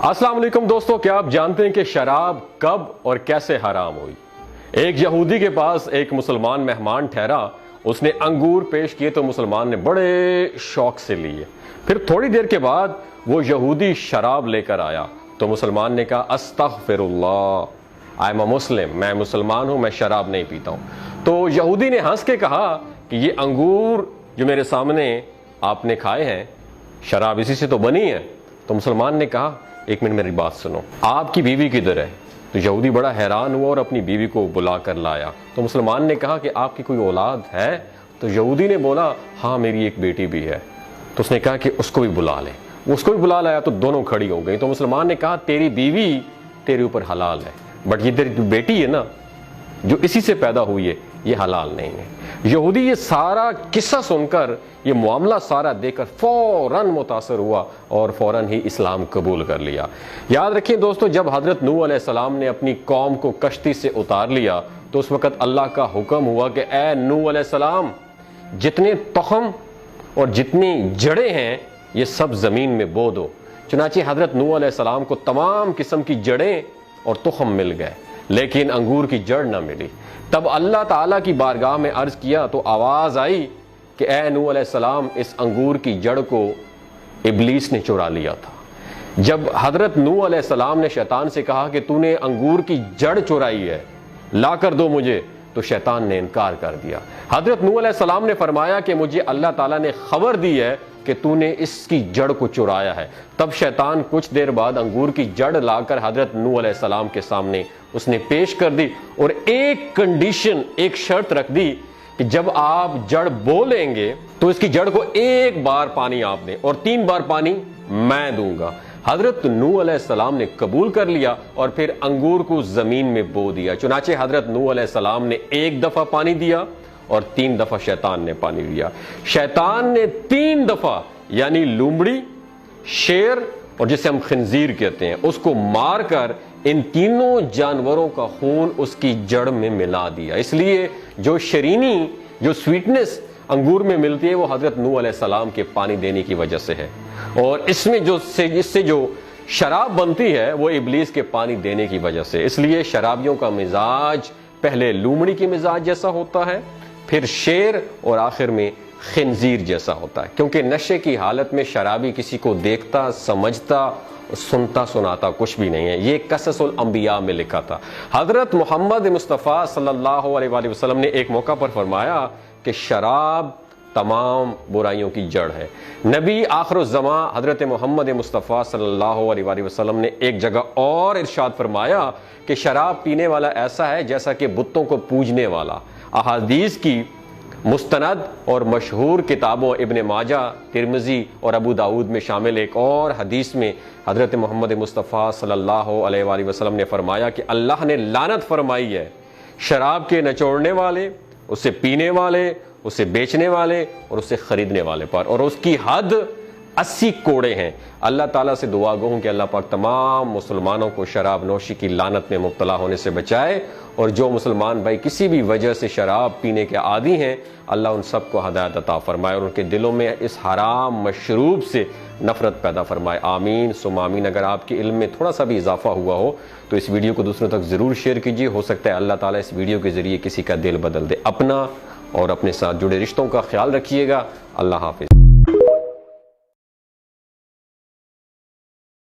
अस्सलाम वालेकुम दोस्तों, क्या आप जानते हैं कि शराब कब और कैसे हराम हुई? एक यहूदी के पास एक मुसलमान मेहमान ठहरा। उसने अंगूर पेश किए तो मुसलमान ने बड़े शौक से लिए। फिर थोड़ी देर के बाद वो यहूदी शराब लेकर आया तो मुसलमान ने कहा, अस्तगफिरुल्लाह, आई एम अ मुस्लिम, मैं मुसलमान हूं, मैं शराब नहीं पीता हूं। तो यहूदी ने हंस के कहा कि ये अंगूर जो मेरे सामने आपने खाए हैं, शराब इसी से तो बनी है। तो मुसलमान ने कहा, एक मिनट मेरी बात सुनो, आपकी बीवी किधर है? तो यहूदी बड़ा हैरान हुआ और अपनी बीवी को बुला कर लाया। तो मुसलमान ने कहा कि आपकी कोई औलाद है? तो यहूदी ने बोला, हाँ मेरी एक बेटी भी है। तो उसने कहा कि उसको भी बुला ले। उसको भी बुला लाया तो दोनों खड़ी हो गई। तो मुसलमान ने कहा, तेरी बीवी तेरे ऊपर हलाल है, बट ये तेरी बेटी है ना जो इसी से पैदा हुई है, ये हलाल नहीं है। यहूदी ये सारा किस्सा सुनकर, ये मामला सारा देखकर फौरन मुतासर हुआ और फौरन ही इस्लाम कबूल कर लिया। याद रखिए दोस्तों, जब हजरत नूह अलैहिस्सलाम ने अपनी कौम को कश्ती से उतार लिया तो उस वक्त अल्लाह का हुक्म हुआ कि ए नूह अलैहिस्सलाम, जितने तखम और जितनी जड़ें हैं ये सब जमीन में बो दो। चुनांचे हजरत नूह अलैहिस्सलाम को तमाम किस्म की जड़ें और तुखम मिल गए, लेकिन अंगूर की जड़ ना मिली। तब अल्लाह ताला की बारगाह में अर्ज किया तो आवाज आई कि ए नूह अलैहिस्सलाम, इस अंगूर की जड़ को इब्लीस ने चुरा लिया था। जब हजरत नूह अलैहिस्सलाम ने शैतान से कहा कि तूने अंगूर की जड़ चुराई है, ला कर दो मुझे, तो शैतान ने इनकार कर दिया। हजरत नूह अलैहिस्सलाम ने फरमाया कि मुझे अल्लाह ताला ने खबर दी है कि तूने इसकी जड़ को चुराया है। तब शैतान कुछ देर बाद अंगूर की जड़ लाकर हजरत नूह अलैहिस्सलाम के सामने उसने पेश कर दी और एक कंडीशन, एक शर्त रख दी कि जब आप जड़ बो लेंगे तो इसकी जड़ को एक बार पानी आप दें और 3 बार पानी मैं दूंगा। हजरत नूह अलैहिस्सलाम ने कबूल कर लिया और फिर अंगूर को जमीन में बो दिया। चुनाचे हजरत नूह अलैहिस्सलाम ने 1 दफा पानी दिया और 3 दफा शैतान ने पानी दिया। शैतान ने 3 दफा यानी लूमड़ी, शेर और जिसे हम खिंजीर कहते हैं, उसको मारकर इन तीनों जानवरों का खून उसकी जड़ में मिला दिया। इसलिए जो शरीनी, जो स्वीटनेस अंगूर में मिलती है वो हजरत नूह अलैहिस्सलाम के पानी देने की वजह से है, और इसमें इससे जो शराब बनती है वो इब्लीस के पानी देने की वजह से। इसलिए शराबियों का मिजाज पहले लूमड़ी के मिजाज जैसा होता है, फिर शेर और आखिर में खिंजीर जैसा होता है, क्योंकि नशे की हालत में शराबी किसी को देखता, समझता, सुनता, सुनाता कुछ भी नहीं है। ये कससुल अंबिया में लिखा था। हजरत मोहम्मद मुस्तफ़ा सल्लल्लाहु अलैहि वसल्लम ने एक मौका पर फरमाया कि शराब तमाम बुराइयों की जड़ है। नबी आखिरुज़्ज़मा हजरत मोहम्मद मुस्तफ़ा सल्लल्लाहु अलैहि वसल्लम ने एक जगह और इरशाद फरमाया कि शराब पीने वाला ऐसा है जैसा कि बुतों को पूजने वाला। अहादीस की मुस्तनद और मशहूर किताबों इब्न माजा, तिरमिज़ी और अबू दाऊद में शामिल एक और हदीस में हज़रत मोहम्मद मुस्तफ़ा सल्लल्लाहु अलैहि वसल्लम ने फरमाया कि अल्लाह ने लानत फरमाई है शराब के नचोड़ने वाले, उसे पीने वाले, उसे बेचने वाले और उसे खरीदने वाले पर, और उसकी हद 80 कोड़े हैं। अल्लाह ताला से दुआ गो हूं कि अल्लाह पाक तमाम मुसलमानों को शराब नोशी की लानत में मुब्तला होने से बचाए, और जो मुसलमान भाई किसी भी वजह से शराब पीने के आदी हैं, अल्लाह उन सबको हदायत अता फरमाए और उनके दिलों में इस हराम मशरूब से नफरत पैदा फरमाए। आमीन सुम आमीन। अगर आपके इल्म में थोड़ा सा भी इजाफा हुआ हो तो इस वीडियो को दूसरों तक ज़रूर शेयर कीजिए। हो सकता है अल्लाह ताला इस वीडियो के ज़रिए किसी का दिल बदल दे। अपना और अपने साथ जुड़े रिश्तों का ख्याल रखिएगा। अल्लाह हाफिज़।